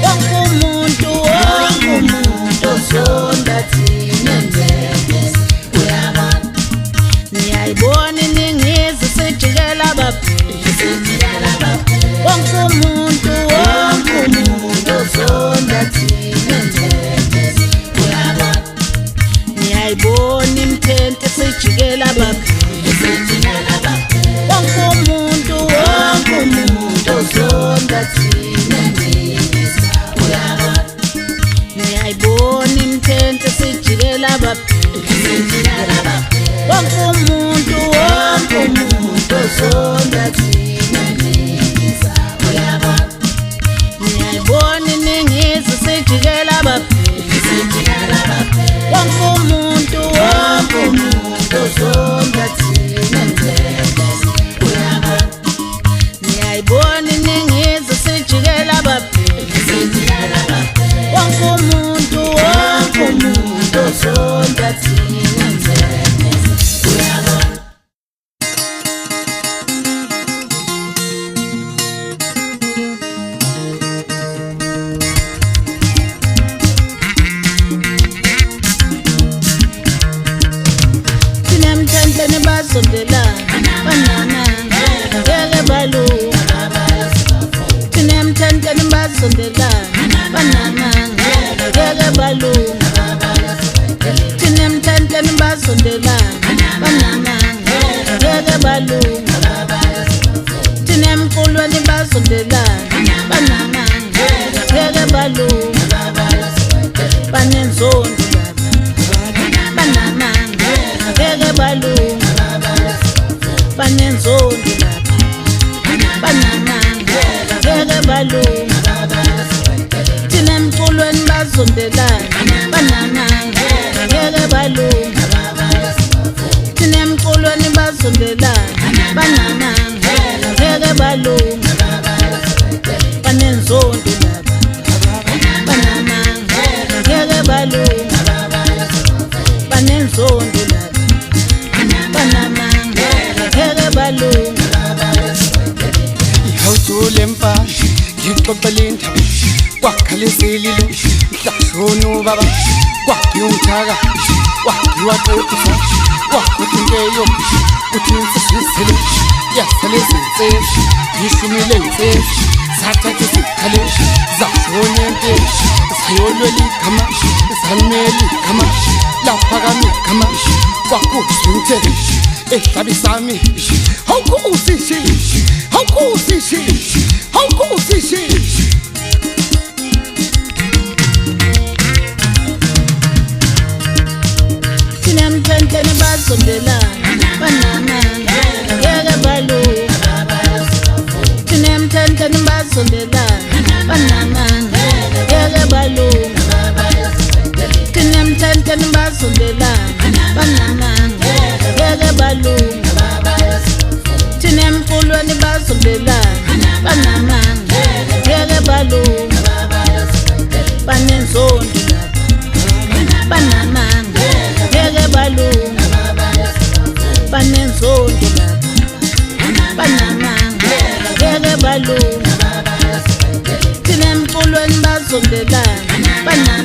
wonke umuntu ozonda thina njengesi uyabona niyayibona iningizi sijikela abaphisi wonke umuntu ozonda thina njengesi uyabona niyayibona imithente sijikela abaphisi wonke umuntu ozonda thina njengesi uyabona niyayibona imithente sijikela abaphisi wonke umuntu ozonda thina njengesi uyabona niyayibona iningizi sijikela abaphisi wonke umuntu ozonda thina njengesi uyabona niyayibona iningizi sijikela abaphisi wonke umuntu ozonda thina njengesi uyabona sinemthente nibasondelana banana ngeke balunga sinemthente nibasondelana banana ngeke balunga sinemthente nibasondelana banana ngeke balunga sinemfulo nibasondelana banana ngeke balunga banenzondo banana ngeke balunga banenzondo banana ngeke balunga sinemfulo nibasondelana banana ngeke balunga sinemfulo nibasondelana banana ngeke balunga banenzondo banana ngeke balunga banenzondo banana ngeke balunga ihawuthule mfashi ngixoxele indaba kwakhaliselile mhlashona ubaba kwakuyungithaka kwakiwa qedisa kwakuthinteyo uthi insisizele yasale izinseshi yishumile inseshi sathatha isikhale zashona empeshi sayolwela igama zanimele igama lapha kami igama kwakusinthe ehlabisami hawukusishi sinemthente nibasondelana banana ngeke balunga sinemthente nibasondelana banana ngeke balunga sinemthente nibasondelana banana ngeke balunga sinemfulo nibasondelana banana ngeke balunga banenzondo banana ngeke balunga banenzondo banana ngeke balunga sinemfulo nibasondelana banana